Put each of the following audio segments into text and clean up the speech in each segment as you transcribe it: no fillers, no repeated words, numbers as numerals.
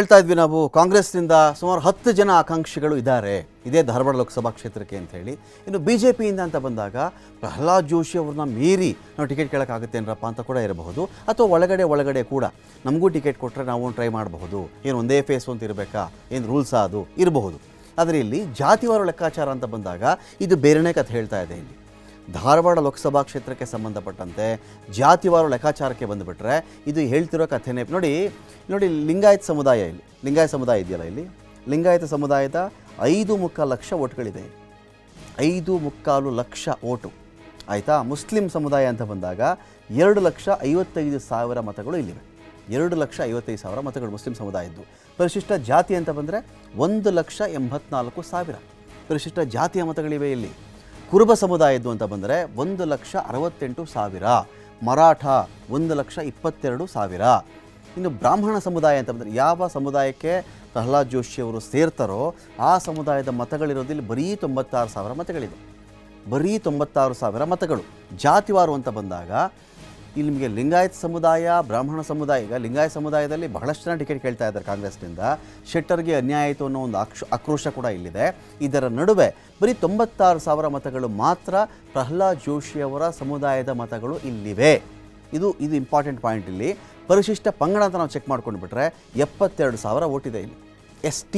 ಹೇಳ್ತಾ ಇದ್ವಿ ನಾವು ಕಾಂಗ್ರೆಸ್ನಿಂದ ಸುಮಾರು 10 ಜನ ಆಕಾಂಕ್ಷಿಗಳು ಇದ್ದಾರೆ ಇದೇ ಧಾರವಾಡ ಲೋಕಸಭಾ ಕ್ಷೇತ್ರಕ್ಕೆ ಅಂತ ಹೇಳಿ. ಇನ್ನು ಬಿಜೆಪಿಯಿಂದ ಅಂತ ಬಂದಾಗ ಪ್ರಹ್ಲಾದ್ ಜೋಶಿ ಅವ್ರನ್ನ ಮೀರಿ ನಾವು ಟಿಕೆಟ್ ಕೇಳೋಕ್ಕಾಗುತ್ತೇನಪ್ಪ ಅಂತ ಕೂಡ ಇರಬಹುದು, ಅಥವಾ ಒಳಗಡೆ ಕೂಡ ನಮಗೂ ಟಿಕೆಟ್ ಕೊಟ್ಟರೆ ನಾವು ಟ್ರೈ ಮಾಡಬಹುದು, ಏನು ಒಂದೇ ಫೇಸ್ ಅಂತ ಇರಬೇಕಾ, ಏನು ರೂಲ್ಸಾ ಅದು ಇರಬಹುದು. ಆದರೆ ಇಲ್ಲಿ ಜಾತಿವಾರು ಲೆಕ್ಕಾಚಾರ ಅಂತ ಬಂದಾಗ ಇದು ಬೇರೆನೇ ಕಥೆ ಹೇಳ್ತಾ ಇದೆ. ಇಲ್ಲಿ ಧಾರವಾಡ ಲೋಕಸಭಾ ಕ್ಷೇತ್ರಕ್ಕೆ ಸಂಬಂಧಪಟ್ಟಂತೆ ಜಾತಿವಾರು ಲೆಕ್ಕಾಚಾರಕ್ಕೆ ಬಂದುಬಿಟ್ರೆ ಇದು ಹೇಳ್ತಿರೋ ಕಥೆನೇ. ನೋಡಿ ಲಿಂಗಾಯತ ಸಮುದಾಯ, ಇಲ್ಲಿ ಲಿಂಗಾಯತ ಸಮುದಾಯ ಇದೆಯಲ್ಲ, ಇಲ್ಲಿ ಲಿಂಗಾಯತ ಸಮುದಾಯದ 5.25 ಲಕ್ಷ ಓಟ್ಗಳಿದೆ. 5.25 ಲಕ್ಷ ಓಟು ಆಯಿತಾ. ಮುಸ್ಲಿಂ ಸಮುದಾಯ ಅಂತ ಬಂದಾಗ 2,55,000 ಮತಗಳು ಇಲ್ಲಿವೆ. 2,55,000 ಮತಗಳು ಮುಸ್ಲಿಂ ಸಮುದಾಯದ್ದು. ಪರಿಶಿಷ್ಟ ಜಾತಿ ಅಂತ ಬಂದರೆ 1,84,000 ಪರಿಶಿಷ್ಟ ಜಾತಿಯ ಮತಗಳಿವೆ ಇಲ್ಲಿ. ಕುರುಬ ಸಮುದಾಯದ್ದು ಅಂತ ಬಂದರೆ 1,68,000, ಮರಾಠ 1,22,000. ಇನ್ನು ಬ್ರಾಹ್ಮಣ ಸಮುದಾಯ ಅಂತ ಬಂದರೆ ಯಾವ ಸಮುದಾಯಕ್ಕೆ ಪ್ರಹ್ಲಾದ್ ಜೋಶಿ ಅವರು ಸೇರ್ತಾರೋ ಆ ಸಮುದಾಯದ ಮತಗಳಿರೋದಿಲ್ಲಿ ಬರೀ 96,000 ಮತಗಳಿದೆ. ಬರೀ 96,000 ಮತಗಳು. ಜಾತಿವಾರು ಅಂತ ಬಂದಾಗ ಇಲ್ಲಿ ನಿಮಗೆ ಲಿಂಗಾಯತ ಸಮುದಾಯ, ಬ್ರಾಹ್ಮಣ ಸಮುದಾಯ, ಈಗ ಲಿಂಗಾಯತ ಸಮುದಾಯದಲ್ಲಿ ಬಹಳಷ್ಟು ಜನ ಟಿಕೆಟ್ ಕೇಳ್ತಾ ಇದ್ದಾರೆ ಕಾಂಗ್ರೆಸ್ನಿಂದ. ಶೆಟ್ಟರ್ಗೆ ಅನ್ಯಾಯ ಆಯಿತು ಅನ್ನೋ ಒಂದು ಆಕ್ರೋಶ ಕೂಡ ಇಲ್ಲಿದೆ. ಇದರ ನಡುವೆ ಬರೀ 96,000 ಮತಗಳು ಮಾತ್ರ ಪ್ರಹ್ಲಾದ್ ಜೋಶಿ ಅವರ ಸಮುದಾಯದ ಮತಗಳು ಇಲ್ಲಿವೆ. ಇದು ಇಂಪಾರ್ಟೆಂಟ್ ಪಾಯಿಂಟ್. ಇಲ್ಲಿ ಪರಿಶಿಷ್ಟ ಪಂಗಡ ಅಂತ ನಾವು ಚೆಕ್ ಮಾಡ್ಕೊಂಡು ಬಿಟ್ರೆ 72,000 ಓಟಿದೆ ಇಲ್ಲಿ, ST.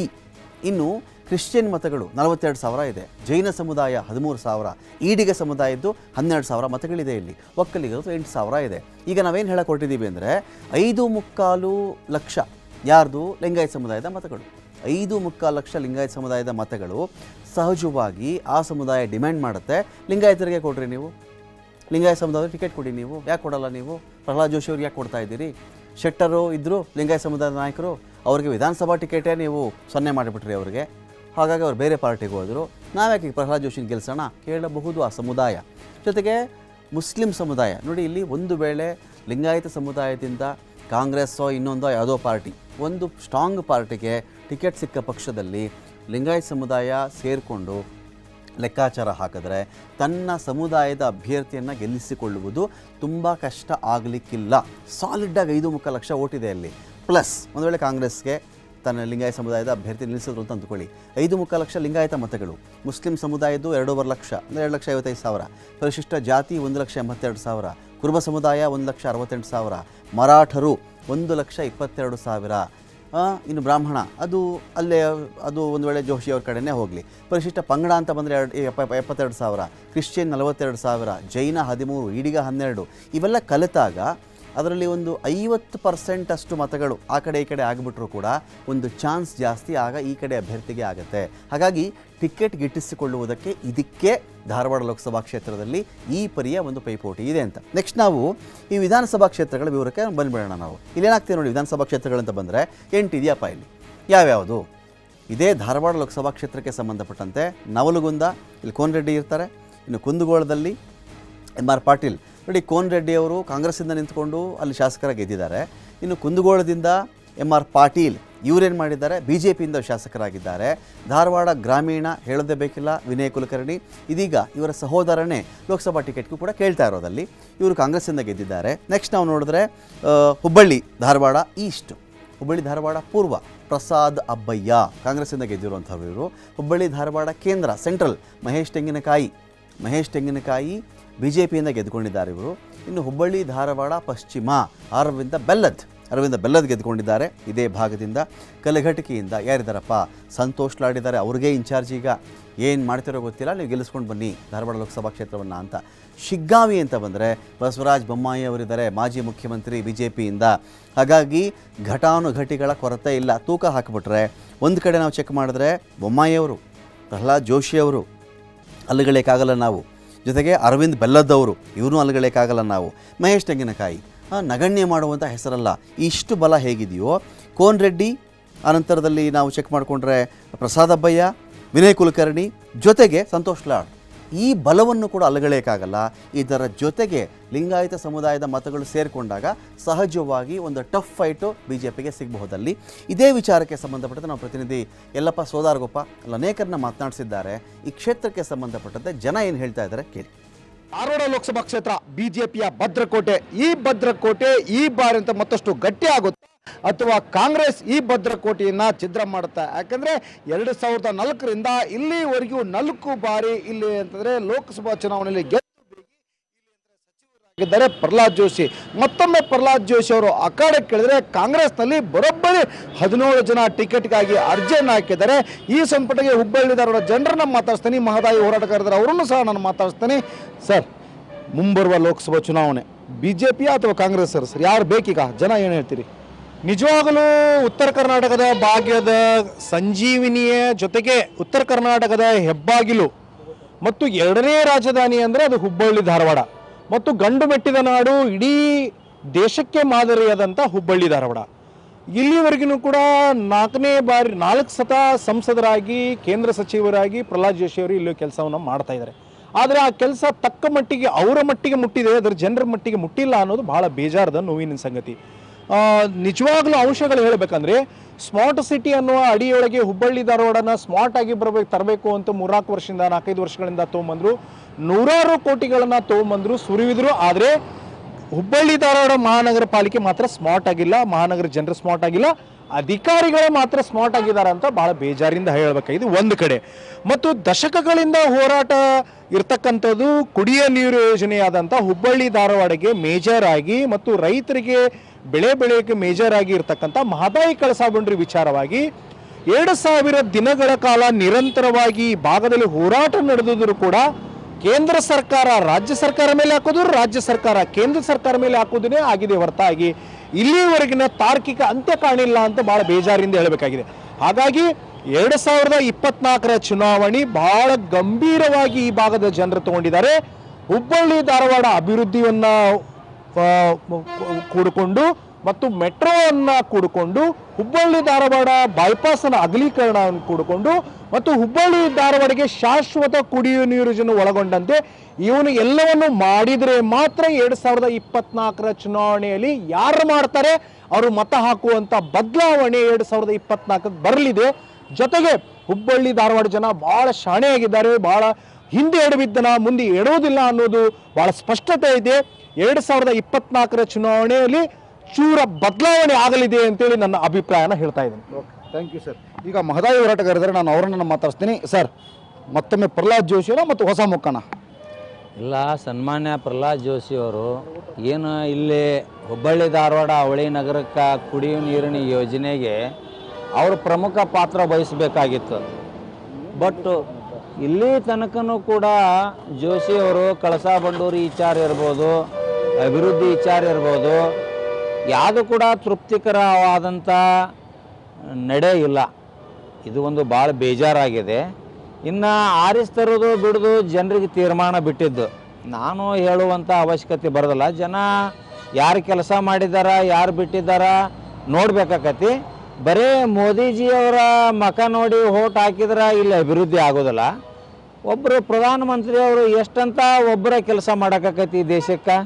ಇನ್ನು ಕ್ರಿಶ್ಚಿಯನ್ ಮತಗಳು 42,000 ಇದೆ. ಜೈನ ಸಮುದಾಯ 13,000, ಈಡಿಗ ಸಮುದಾಯದ್ದು 12,000 ಮತಗಳಿದೆ ಇಲ್ಲಿ. ಒಕ್ಕಲಿಗರದ್ದು 8,000 ಇದೆ. ಈಗ ನಾವೇನು ಹೇಳಕ್ಕೆ ಹೊರಟಿದ್ದೀವಿ ಅಂದರೆ 5.25 ಲಕ್ಷ ಯಾರ್ದು ಲಿಂಗಾಯತ ಸಮುದಾಯದ ಮತಗಳು. 5.25 ಲಕ್ಷ ಲಿಂಗಾಯತ ಸಮುದಾಯದ ಮತಗಳು ಸಹಜವಾಗಿ ಆ ಸಮುದಾಯ ಡಿಮ್ಯಾಂಡ್ ಮಾಡುತ್ತೆ, ಲಿಂಗಾಯತರಿಗೆ ಕೊಡ್ರಿ ನೀವು, ಲಿಂಗಾಯತ ಸಮುದಾಯದ ಟಿಕೆಟ್ ಕೊಡಿ. ನೀವು ಯಾಕೆ ಕೊಡಲ್ಲ? ನೀವು ಪ್ರಹ್ಲಾದ್ ಜೋಶಿ ಅವ್ರಿಗೆ ಯಾಕೆ ಕೊಡ್ತಾ ಇದ್ದೀರಿ? ಶೆಟ್ಟರು ಇದ್ದರು ಲಿಂಗಾಯತ ಸಮುದಾಯದ ನಾಯಕರು, ಅವರಿಗೆ ವಿಧಾನಸಭಾ ಟಿಕೆಟೇ ನೀವು 0 ಮಾಡಿಬಿಟ್ರಿ ಅವರಿಗೆ. ಹಾಗಾಗಿ ಅವ್ರು ಬೇರೆ ಪಾರ್ಟಿಗೆ ಹೋದರು. ನಾವ್ಯಾಕೆ ಪ್ರಹ್ಲಾದ್ ಜೋಶಿನ ಗೆಲ್ಸೋಣ ಕೇಳಬಹುದು ಆ ಸಮುದಾಯ. ಜೊತೆಗೆ ಮುಸ್ಲಿಂ ಸಮುದಾಯ ನೋಡಿ, ಇಲ್ಲಿ ಒಂದು ವೇಳೆ ಲಿಂಗಾಯತ ಸಮುದಾಯದಿಂದ ಕಾಂಗ್ರೆಸ್ಸೋ ಇನ್ನೊಂದೋ ಯಾವುದೋ ಪಾರ್ಟಿ, ಒಂದು ಸ್ಟ್ರಾಂಗ್ ಪಾರ್ಟಿಗೆ ಟಿಕೆಟ್ ಸಿಕ್ಕ ಪಕ್ಷದಲ್ಲಿ ಲಿಂಗಾಯತ ಸಮುದಾಯ ಸೇರಿಕೊಂಡು ಲೆಕ್ಕಾಚಾರ ಹಾಕಿದ್ರೆ ತನ್ನ ಸಮುದಾಯದ ಅಭ್ಯರ್ಥಿಯನ್ನು ಗೆಲ್ಲಿಸಿಕೊಳ್ಳುವುದು ತುಂಬ ಕಷ್ಟ ಆಗಲಿಕ್ಕಿಲ್ಲ. ಸಾಲಿಡ್ಡಾಗಿ 5.25 ಲಕ್ಷ ಓಟಿದೆ ಅಲ್ಲಿ. ಪ್ಲಸ್ ಒಂದು ವೇಳೆ ಕಾಂಗ್ರೆಸ್ಗೆ ತನ್ನ ಲಿಂಗಾಯತ ಸಮುದಾಯದ ಅಭ್ಯರ್ಥಿ ನಿಲ್ಲಿಸಿದ್ರು ಅಂತ ಅಂದ್ಕೊಳ್ಳಿ, 5.25 ಲಕ್ಷ ಲಿಂಗಾಯತ ಮತಗಳು. ಮುಸ್ಲಿಂ ಸಮುದಾಯದ್ದು 2.5 ಲಕ್ಷ, 2,55,000. ಪರಿಶಿಷ್ಟ ಜಾತಿ 1,82,000. ಕುರುಬ ಸಮುದಾಯ 1,68,000. ಮರಾಠರು 1,22,000. ಇನ್ನು ಬ್ರಾಹ್ಮಣ ಅದು ಒಂದು ವೇಳೆ ಜೋಶಿ ಅವ್ರ ಕಡೆನೇ ಹೋಗಲಿ. ಪರಿಶಿಷ್ಟ ಪಂಗಡ ಅಂತ ಬಂದರೆ 72,000. ಕ್ರಿಶ್ಚಿಯನ್ 42,000. ಜೈನ 13, ಈಡಿಗ 12. ಇವೆಲ್ಲ ಕಲಿತಾಗ ಅದರಲ್ಲಿ ಒಂದು 50% ಅಷ್ಟು ಮತಗಳು ಆ ಕಡೆ ಈ ಕಡೆ ಆಗಿಬಿಟ್ರೂ ಕೂಡ ಒಂದು ಚಾನ್ಸ್ ಜಾಸ್ತಿ ಆಗ ಈ ಕಡೆ ಅಭ್ಯರ್ಥಿಗೆ ಆಗುತ್ತೆ. ಹಾಗಾಗಿ ಟಿಕೆಟ್ ಗಿಟ್ಟಿಸಿಕೊಳ್ಳುವುದಕ್ಕೆ ಇದಕ್ಕೆ ಧಾರವಾಡ ಲೋಕಸಭಾ ಕ್ಷೇತ್ರದಲ್ಲಿ ಈ ಪರಿಯ ಒಂದು ಪೈಪೋಟಿ ಇದೆ ಅಂತ. ನೆಕ್ಸ್ಟ್ ನಾವು ಈ ವಿಧಾನಸಭಾ ಕ್ಷೇತ್ರಗಳ ವಿವರಕ್ಕೆ ಬಂದುಬಿಡೋಣ. ನಾವು ಇಲ್ಲೇನಾಗ್ತೀವಿ ನೋಡಿ, ವಿಧಾನಸಭಾ ಕ್ಷೇತ್ರಗಳಂತ ಬಂದರೆ 8 ಇದೆಯಪ್ಪ. ಇಲ್ಲಿ ಯಾವ್ಯಾವುದು ಇದೇ ಧಾರವಾಡ ಲೋಕಸಭಾ ಕ್ಷೇತ್ರಕ್ಕೆ ಸಂಬಂಧಪಟ್ಟಂತೆ ನವಲಗುಂದ, ಇಲ್ಲಿ ಕೋನರೆಡ್ಡಿ ಇರ್ತಾರೆ. ಇನ್ನು ಕುಂದಗೋಳದಲ್ಲಿ MR ಪಾಟೀಲ್ ನೋಡಿ, ಕೋನರೆಡ್ಡಿ ಅವರು ಕಾಂಗ್ರೆಸ್ಸಿಂದ ನಿಂತ್ಕೊಂಡು ಅಲ್ಲಿ ಶಾಸಕರಾಗಿ ಗೆದ್ದಿದ್ದಾರೆ. ಇನ್ನು ಕುಂದಗೋಳದಿಂದ MR ಪಾಟೀಲ್ ಇವರೇನು ಮಾಡಿದ್ದಾರೆ, BJPಯಿಂದ ಶಾಸಕರಾಗಿದ್ದಾರೆ. ಧಾರವಾಡ ಗ್ರಾಮೀಣ ಹೇಳೋದೇ ಬೇಕಿಲ್ಲ, ವಿನಯ್ ಕುಲಕರ್ಣಿ ಇದೀಗ ಇವರ ಸಹೋದರನೇ ಲೋಕಸಭಾ ಟಿಕೆಟ್ಗೂ ಕೂಡ ಕೇಳ್ತಾ ಇರೋದಲ್ಲಿ ಇವರು ಕಾಂಗ್ರೆಸ್ಸಿಂದ ಗೆದ್ದಿದ್ದಾರೆ. ನೆಕ್ಸ್ಟ್ ನಾವು ನೋಡಿದ್ರೆ ಹುಬ್ಬಳ್ಳಿ ಧಾರವಾಡ ಈಸ್ಟ್, ಹುಬ್ಬಳ್ಳಿ ಧಾರವಾಡ ಪೂರ್ವ ಪ್ರಸಾದ್ ಅಬ್ಬಯ್ಯ ಕಾಂಗ್ರೆಸ್ಸಿಂದ ಗೆದ್ದಿರುವಂಥವ್ರು ಇವರು. ಹುಬ್ಬಳ್ಳಿ ಧಾರವಾಡ ಕೇಂದ್ರ ಸೆಂಟ್ರಲ್ ಮಹೇಶ್ ತೆಂಗಿನಕಾಯಿ BJPಯಿಂದ ಗೆದ್ದುಕೊಂಡಿದ್ದಾರೆ ಇವರು. ಇನ್ನು ಹುಬ್ಬಳ್ಳಿ ಧಾರವಾಡ ಪಶ್ಚಿಮ ಅರವಿಂದ ಬೆಲ್ಲದ್ ಗೆದ್ದುಕೊಂಡಿದ್ದಾರೆ ಇದೇ ಭಾಗದಿಂದ. ಕಲಘಟಕಿಯಿಂದ ಯಾರಿದ್ದಾರಪ್ಪ, ಸಂತೋಷ್ ಲಾಡಿದ್ದಾರೆ, ಅವ್ರಿಗೆ ಇನ್ಚಾರ್ಜ್. ಈಗ ಏನು ಮಾಡ್ತಿರೋ ಗೊತ್ತಿಲ್ಲ, ನೀವು ಗೆಲ್ಲಿಸ್ಕೊಂಡು ಬನ್ನಿ ಧಾರವಾಡ ಲೋಕಸಭಾ ಕ್ಷೇತ್ರವನ್ನು ಅಂತ. ಶಿಗ್ಗಾವಿ ಅಂತ ಬಂದರೆ ಬಸವರಾಜ ಬೊಮ್ಮಾಯಿ ಅವರಿದ್ದಾರೆ, ಮಾಜಿ ಮುಖ್ಯಮಂತ್ರಿ BJPಯಿಂದ. ಹಾಗಾಗಿ ಘಟಾನುಘಟಿಗಳ ಕೊರತೆ ಇಲ್ಲ. ತೂಕ ಹಾಕಿಬಿಟ್ರೆ ಒಂದು ಕಡೆ ನಾವು ಚೆಕ್ ಮಾಡಿದ್ರೆ ಬೊಮ್ಮಾಯಿಯವರು, ಪ್ರಹ್ಲಾದ್ ಜೋಶಿ ಅವರು ಅಲ್ಲುಗಳಕ್ಕಾಗಲ್ಲ ನಾವು. ಜೊತೆಗೆ ಅರವಿಂದ್ ಬೆಲ್ಲದವರು ಇವ್ರನ್ನೂ ಅಲ್ಲುಗಳಕ್ಕಾಗಲ್ಲ ನಾವು. ಮಹೇಶ್ ತೆಂಗಿನಕಾಯಿ ನಗಣ್ಯ ಮಾಡುವಂಥ ಹೆಸರಲ್ಲ. ಇಷ್ಟು ಬಲ ಹೇಗಿದೆಯೋ ಕೋನರೆಡ್ಡಿ, ಅನಂತರದಲ್ಲಿ ನಾವು ಚೆಕ್ ಮಾಡಿಕೊಂಡ್ರೆ ಪ್ರಸಾದ್ ಅಬ್ಬಯ್ಯ, ವಿನಯ್ ಕುಲಕರ್ಣಿ, ಜೊತೆಗೆ ಸಂತೋಷ್ ಲಾಡ್, ಈ ಬಲವನ್ನು ಕೂಡ ಅಲ್ಲುಗಳಕ್ಕಾಗಲ್ಲ. ಇದರ ಜೊತೆಗೆ ಲಿಂಗಾಯತ ಸಮುದಾಯದ ಮತಗಳು ಸೇರಿಕೊಂಡಾಗ ಸಹಜವಾಗಿ ಒಂದು ಟಫ್ ಫೈಟು BJPಗೆ ಸಿಗಬಹುದಲ್ಲಿ. ಇದೇ ವಿಚಾರಕ್ಕೆ ಸಂಬಂಧಪಟ್ಟಂತೆ ನಾವು ಪ್ರತಿನಿಧಿ ಯಲ್ಲಪ್ಪ ಸೋದಾರಗೊಪ್ಪ ಅನೇಕರನ್ನ ಮಾತನಾಡಿಸಿದ್ದಾರೆ. ಈ ಕ್ಷೇತ್ರಕ್ಕೆ ಸಂಬಂಧಪಟ್ಟಂತೆ ಜನ ಏನು ಹೇಳ್ತಾ ಇದ್ದಾರೆ ಕೇಳಿ. ಧಾರವಾಡ ಲೋಕಸಭಾ ಕ್ಷೇತ್ರ ಬಿಜೆಪಿಯ ಭದ್ರಕೋಟೆ. ಈ ಭದ್ರಕೋಟೆ ಈ ಬಾರಿ ಅಂತ ಮತ್ತಷ್ಟು ಗಟ್ಟಿ ಆಗುತ್ತೆ. ಅಥವಾ ಕಾಂಗ್ರೆಸ್ ಈ ಭದ್ರಕೋಟೆಯನ್ನು ಛಿದ್ರ ಮಾಡುತ್ತಾ? ಯಾಕಂದರೆ 2004ರಿಂದ ಇಲ್ಲಿವರೆಗೂ 4 ಬಾರಿ ಇಲ್ಲಿ ಅಂತಂದರೆ ಲೋಕಸಭಾ ಚುನಾವಣೆಯಲ್ಲಿ ಗೆದ್ದಿದ್ದಾರೆ ಪ್ರಹ್ಲಾದ್ ಜೋಶಿ. ಮತ್ತೊಮ್ಮೆ ಪ್ರಹ್ಲಾದ್ ಜೋಶಿ ಅವರು ಅಖಾಡಕ್ಕೆ ಕೇಳಿದ್ರೆ ಕಾಂಗ್ರೆಸ್ನಲ್ಲಿ ಬರೋಬ್ಬರಿ 17 ಜನ ಟಿಕೆಟ್ಗಾಗಿ ಅರ್ಜಿಯನ್ನು ಹಾಕಿದ್ದಾರೆ. ಈ ಸಂಪುಟಕ್ಕೆ ಹುಬ್ಬಳ್ಳಿ ಧಾರವಾಡ ಜನರನ್ನ ಮಾತಾಡ್ತೀನಿ, ಮಹದಾಯಿ ಹೋರಾಟಗಾರರು ಅವರನ್ನು ಸಹ ನಾನು ಮಾತಾಡ್ತೀನಿ. ಸರ್, ಮುಂಬರುವ ಲೋಕಸಭಾ ಚುನಾವಣೆ BJP ಅಥವಾ ಕಾಂಗ್ರೆಸ್ ಸರ್ ಯಾರು ಬೇಕೀಗ? ಜನ ಏನು ಹೇಳ್ತೀರಿ? ನಿಜವಾಗಲೂ ಉತ್ತರ ಕರ್ನಾಟಕದ ಭಾಗ್ಯದ ಸಂಜೀವಿನಿಯ ಜೊತೆಗೆ ಉತ್ತರ ಕರ್ನಾಟಕದ ಹೆಬ್ಬಾಗಿಲು ಮತ್ತು ಎರಡನೇ ರಾಜಧಾನಿ ಅಂದರೆ ಅದು ಹುಬ್ಬಳ್ಳಿ ಧಾರವಾಡ ಮತ್ತು ಗಂಡು ಮೆಟ್ಟಿದ ನಾಡು, ಇಡೀ ದೇಶಕ್ಕೆ ಮಾದರಿಯಾದಂಥ ಹುಬ್ಬಳ್ಳಿ ಧಾರವಾಡ. ಇಲ್ಲಿವರೆಗೂ ಕೂಡ 4 ಸತ ಸಂಸದರಾಗಿ ಕೇಂದ್ರ ಸಚಿವರಾಗಿ ಪ್ರಹ್ಲಾದ್ ಜೋಶಿ ಅವರು ಇಲ್ಲಿ ಕೆಲಸವನ್ನು ಮಾಡ್ತಾ ಇದ್ದಾರೆ. ಆದರೆ ಆ ಕೆಲಸ ತಕ್ಕ ಮಟ್ಟಿಗೆ ಅವರ ಮಟ್ಟಿಗೆ ಮುಟ್ಟಿದೆ, ಅದರ ಜನರ ಮಟ್ಟಿಗೆ ಮುಟ್ಟಿಲ್ಲ ಅನ್ನೋದು ಬಹಳ ಬೇಜಾರದ ನೋವಿನ ಸಂಗತಿ. ನಿಜವಾಗ್ಲೂ ಅಂಶಗಳು ಹೇಳಬೇಕಂದ್ರೆ ಸ್ಮಾರ್ಟ್ ಸಿಟಿ ಅನ್ನುವ ಅಡಿಯೊಳಗೆ ಹುಬ್ಬಳ್ಳಿ ಧಾರವಾಡನ ಸ್ಮಾರ್ಟ್ ಆಗಿ ತರಬೇಕು ಅಂತ 3-4 ವರ್ಷದಿಂದ 4-5 ವರ್ಷಗಳಿಂದ ತೊಗೊಂಬಂದ್ರು, ನೂರಾರು ಕೋಟಿಗಳನ್ನು ತೊಗೊಂಬಂದ್ರು, ಸುರಿವಿದ್ರು. ಆದರೆ ಹುಬ್ಬಳ್ಳಿ ಧಾರವಾಡ ಮಹಾನಗರ ಪಾಲಿಕೆ ಮಾತ್ರ ಸ್ಮಾರ್ಟ್ ಆಗಿಲ್ಲ, ಮಹಾನಗರ ಜನರು ಸ್ಮಾರ್ಟ್ ಆಗಿಲ್ಲ, ಅಧಿಕಾರಿಗಳೇ ಮಾತ್ರ ಸ್ಮಾರ್ಟ್ ಆಗಿದ್ದಾರೆ ಅಂತ ಬಹಳ ಬೇಜಾರಿಂದ ಹೇಳಬೇಕಾಗಿದೆ ಒಂದು ಕಡೆ. ಮತ್ತು ದಶಕಗಳಿಂದ ಹೋರಾಟ ಇರ್ತಕ್ಕಂಥದ್ದು ಕುಡಿಯ ನೀರು ಯೋಜನೆಯಾದಂಥ ಹುಬ್ಬಳ್ಳಿ ಧಾರವಾಡಗೆ ಮೇಜರ್ ಆಗಿ ಮತ್ತು ರೈತರಿಗೆ ಬೆಳೆಯೋಕ್ಕೆ ಮೇಜರ್ ಆಗಿ ಇರ್ತಕ್ಕಂಥ ಮಹದಾಯಿ ಕಳಸಾ ಬಂಡೂರಿ ವಿಚಾರವಾಗಿ 2000 ದಿನಗಳ ಕಾಲ ನಿರಂತರವಾಗಿ ಈ ಭಾಗದಲ್ಲಿ ಹೋರಾಟ ನಡೆದಿದ್ರು ಕೂಡ ಕೇಂದ್ರ ಸರ್ಕಾರ ರಾಜ್ಯ ಸರ್ಕಾರ ಮೇಲೆ ಹಾಕೋದು, ರಾಜ್ಯ ಸರ್ಕಾರ ಕೇಂದ್ರ ಸರ್ಕಾರ ಮೇಲೆ ಹಾಕೋದೇ ಆಗಿದೆ ಹೊರತಾಗಿ ಇಲ್ಲಿವರೆಗಿನ ತಾರ್ಕಿಕ ಅಂತ್ಯ ಕಾಣಿಲ್ಲ ಅಂತ ಬಹಳ ಬೇಜಾರಿಂದ ಹೇಳಬೇಕಾಗಿದೆ. ಹಾಗಾಗಿ 2024ರ ಚುನಾವಣೆ ಬಹಳ ಗಂಭೀರವಾಗಿ ಈ ಭಾಗದ ಜನರು ತಗೊಂಡಿದ್ದಾರೆ. ಹುಬ್ಬಳ್ಳಿ ಧಾರವಾಡ ಅಭಿವೃದ್ಧಿಯನ್ನ ಕೂಡಿಕೊಂಡು ಮತ್ತು ಮೆಟ್ರೋವನ್ನು ಕೂಡಿಕೊಂಡು, ಹುಬ್ಬಳ್ಳಿ ಧಾರವಾಡ ಬೈಪಾಸ್ನ ಅಗಲೀಕರಣವನ್ನು ಕೂಡಿಕೊಂಡು ಮತ್ತು ಹುಬ್ಬಳ್ಳಿ ಧಾರವಾಡಗೆ ಶಾಶ್ವತ ಕುಡಿಯುವ ನೀರು ಒಳಗೊಂಡಂತೆ ಇವನು ಎಲ್ಲವನ್ನು ಮಾಡಿದರೆ ಮಾತ್ರ 2024ರ ಚುನಾವಣೆಯಲ್ಲಿ ಯಾರು ಮಾಡ್ತಾರೆ ಅವರು ಮತ ಹಾಕುವಂಥ ಬದಲಾವಣೆ 2024ಕ್ಕೆ ಬರಲಿದೆ. ಜೊತೆಗೆ ಹುಬ್ಬಳ್ಳಿ ಧಾರವಾಡ ಜನ ಬಹಳ ಶಾಣೆಯಾಗಿದ್ದಾರೆ, ಬಹಳ ಹಿಂದೆ ಎಡವಿದ್ದನ ಮುಂದೆ ಎಡುವುದಿಲ್ಲ ಅನ್ನೋದು ಬಹಳ ಸ್ಪಷ್ಟತೆ ಇದೆ. 2024ರ ಚುನಾವಣೆಯಲ್ಲಿ ಚೂರ ಬದಲಾವಣೆ ಆಗಲಿದೆ ಅಂತೇಳಿ ನನ್ನ ಅಭಿಪ್ರಾಯನ ಹೇಳ್ತಾ ಇದ್ದೀನಿ. Thank you sir. ಈಗ ಮಹದಾಯಿ ಹೋರಾಟಗಾರರು ನಾನು ಅವರನ್ನು ಮಾತಾಡ್ತೀನಿ. ಸರ್, ಮತ್ತೊಮ್ಮೆ ಪ್ರಹ್ಲಾದ್ ಜೋಶಿಯವರ ಮತ್ತು ಹೊಸ ಮುಖನ? ಇಲ್ಲ, ಸನ್ಮಾನ್ಯ ಪ್ರಹ್ಲಾದ್ ಜೋಶಿ ಅವರು ಏನು ಇಲ್ಲಿ ಹುಬ್ಬಳ್ಳಿ ಧಾರವಾಡ ಅವಳಿ ನಗರಕ್ಕೆ ಕುಡಿಯುವ ನೀರಿನ ಯೋಜನೆಗೆ ಅವರು ಪ್ರಮುಖ ಪಾತ್ರ ವಹಿಸಬೇಕಾಗಿತ್ತು. ಬಟ್ ಇಲ್ಲಿ ತನಕನೂ ಕೂಡ ಜೋಶಿ ಅವರು ಕಳಸಾ ಬಂಡೂರಿ ವಿಚಾರ ಇರ್ಬೋದು, ಅಭಿವೃದ್ಧಿ ವಿಚಾರ ಇರ್ಬೋದು, ಯಾವುದು ಕೂಡ ತೃಪ್ತಿಕರವಾದಂಥ ನಡೆ ಇಲ್ಲ. ಇದು ಒಂದು ಭಾಳ ಬೇಜಾರಾಗಿದೆ. ಇನ್ನು ಆರಿಸ್ತರೋದು ಬಿಡೋದು ಜನರಿಗೆ ತೀರ್ಮಾನ ಬಿಟ್ಟಿದ್ದು, ನಾನು ಹೇಳುವಂಥ ಅವಶ್ಯಕತೆ ಬರೋದಿಲ್ಲ. ಜನ ಯಾರು ಕೆಲಸ ಮಾಡಿದಾರ ಯಾರು ಬಿಟ್ಟಿದ್ದಾರ ನೋಡ್ಬೇಕಾಕತಿ. ಬರೀ ಮೋದಿಜಿಯವರ ಮಖ ನೋಡಿ ಓಟ್ ಹಾಕಿದ್ರೆ ಇಲ್ಲಿ ಅಭಿವೃದ್ಧಿ ಆಗೋದಿಲ್ಲ. ಒಬ್ಬರು ಪ್ರಧಾನಮಂತ್ರಿಯವರು ಎಷ್ಟಂತ ಒಬ್ಬರ ಕೆಲಸ ಮಾಡೋಕ್ಕಾಕತಿ ದೇಶಕ್ಕೆ?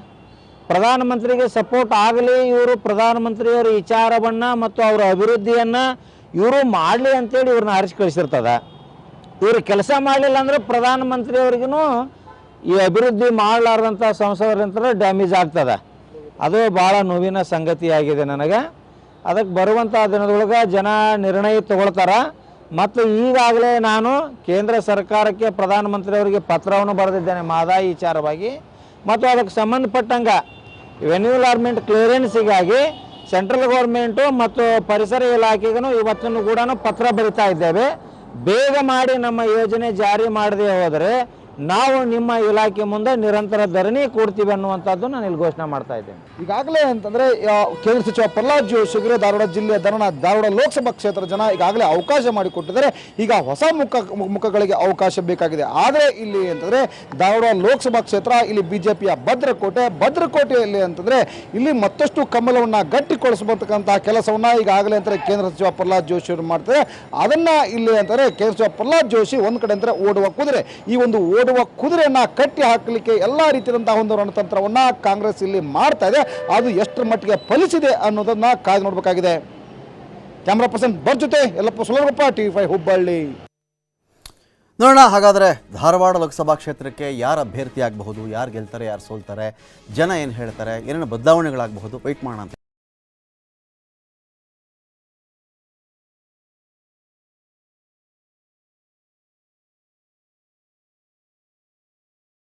ಪ್ರಧಾನಮಂತ್ರಿಗೆ ಸಪೋರ್ಟ್ ಆಗಲಿ, ಇವರು ಪ್ರಧಾನಮಂತ್ರಿಯವರ ವಿಚಾರವನ್ನು ಮತ್ತು ಅವರ ಅಭಿವೃದ್ಧಿಯನ್ನು ಇವರು ಮಾಡಲಿ ಅಂತೇಳಿ ಇವ್ರನ್ನ ಆರಿಸಿ ಕಳಿಸಿರ್ತದೆ. ಇವರು ಕೆಲಸ ಮಾಡಲಿಲ್ಲ ಅಂದರೆ ಪ್ರಧಾನಮಂತ್ರಿಯವ್ರಿಗೂ ಈ ಅಭಿವೃದ್ಧಿ ಮಾಡಲಾರ್ದಂಥ ಸಂಸದರಂತರ ಡ್ಯಾಮೇಜ್ ಆಗ್ತದೆ. ಅದು ಭಾಳ ನೋವಿನ ಸಂಗತಿಯಾಗಿದೆ ನನಗೆ. ಅದಕ್ಕೆ ಬರುವಂಥ ದಿನದೊಳಗೆ ಜನ ನಿರ್ಣಯ ತಗೊಳ್ತಾರೆ. ಮತ್ತು ಈಗಾಗಲೇ ನಾನು ಕೇಂದ್ರ ಸರ್ಕಾರಕ್ಕೆ ಪ್ರಧಾನಮಂತ್ರಿಯವರಿಗೆ ಪತ್ರವನ್ನು ಬರೆದಿದ್ದೇನೆ ಮಹದಾಯಿ ವಿಚಾರವಾಗಿ. ಮತ್ತು ಅದಕ್ಕೆ ಸಂಬಂಧಪಟ್ಟಂಗೆ ಎನ್ವಿರಾನ್ಮೆಂಟ್ ಕ್ಲಿಯರೆನ್ಸಿಗಾಗಿ ಸೆಂಟ್ರಲ್ ಗೌರ್ಮೆಂಟು ಮತ್ತು ಪರಿಸರ ಇಲಾಖೆಗೂ ಇವತ್ತನ್ನು ಕೂಡ ಪತ್ರ ಬರಿತಾ ಇದ್ದೇವೆ. ಬೇಗ ಮಾಡಿ ನಮ್ಮ ಯೋಜನೆ ಜಾರಿ ಮಾಡದೆ ಹೋದರೆ ನಾವು ನಿಮ್ಮ ಇಲಾಖೆ ಮುಂದೆ ನಿರಂತರ ಧರಣಿ ಕೊಡ್ತೀವಿ ಅನ್ನುವಂಥದ್ದು ನಾನು ಇಲ್ಲಿ ಘೋಷಣೆ ಮಾಡ್ತಾ ಇದ್ದೇನೆ. ಈಗಾಗಲೇ ಅಂತಂದರೆ ಕೇಂದ್ರ ಸಚಿವ ಪ್ರಹ್ಲಾದ್ ಜೋಶಿಗೆ ಧಾರವಾಡ ಜಿಲ್ಲೆಯ ಧಾರವಾಡ ಲೋಕಸಭಾ ಕ್ಷೇತ್ರ ಜನ ಈಗಾಗಲೇ ಅವಕಾಶ ಮಾಡಿಕೊಟ್ಟಿದ್ದಾರೆ. ಈಗ ಹೊಸ ಮುಖಗಳಿಗೆ ಅವಕಾಶ ಬೇಕಾಗಿದೆ. ಆದರೆ ಇಲ್ಲಿ ಅಂತಂದರೆ ಧಾರವಾಡ ಲೋಕಸಭಾ ಕ್ಷೇತ್ರ ಇಲ್ಲಿ BJPಯ ಭದ್ರಕೋಟೆಯಲ್ಲಿ ಅಂತಂದರೆ ಇಲ್ಲಿ ಮತ್ತಷ್ಟು ಕಮಲವನ್ನು ಗಟ್ಟಿಗೊಳಿಸತಕ್ಕಂಥ ಕೆಲಸವನ್ನು ಈಗಾಗಲೇ ಅಂತಾರೆ ಕೇಂದ್ರ ಸಚಿವ ಪ್ರಹ್ಲಾದ್ ಜೋಶಿ ಅವರು ಮಾಡ್ತಾರೆ. ಅದನ್ನು ಇಲ್ಲಿ ಅಂತಾರೆ ಕೇಂದ್ರ ಸಚಿವ ಪ್ರಹ್ಲಾದ್ ಜೋಶಿ ಒಂದು ಕಡೆ ಅಂತಾರೆ ಓಡುವ ಕುದುರೆ. ಈ ಒಂದು ಓಡುವ ಕುದುರೆಯನ್ನು ಕಟ್ಟಿ ಹಾಕಲಿಕ್ಕೆ ಎಲ್ಲ ರೀತಿಯಾದಂತಹ ಒಂದು ರಣತಂತ್ರವನ್ನು ಕಾಂಗ್ರೆಸ್ ಇಲ್ಲಿ ಮಾಡ್ತಾ ಇದೆ. ಅದು ಎಷ್ಟರ ಮಟ್ಟಿಗೆ ಫಲಿಸಿದೆ ಅನ್ನೋದನ್ನ ಕಾಯ್ದು ನೋಡಬೇಕಾಗಿದೆ. ಕ್ಯಾಮ್ರಾ ಪರ್ಸನ್ ಬರ್ ಜೊತೆ ಯಲ್ಲಪ್ಪ ಸುಲಭಪ್ಪ, TV5 ಹುಬ್ಬಳ್ಳಿ. ನೋಡೋಣ ಹಾಗಾದರೆ ಧಾರವಾಡ ಲೋಕಸಭಾ ಕ್ಷೇತ್ರಕ್ಕೆ ಯಾರು ಅಭ್ಯರ್ಥಿ ಆಗಬಹುದು, ಯಾರು ಗೆಲ್ತಾರೆ, ಯಾರು ಸೋಲ್ತಾರೆ, ಜನ ಏನು ಹೇಳ್ತಾರೆ, ಏನೇನು ಬದಲಾವಣೆಗಳಾಗಬಹುದು, ವೆಯ್ಟ್ ಮಾಡೋಣ ಅಂತ.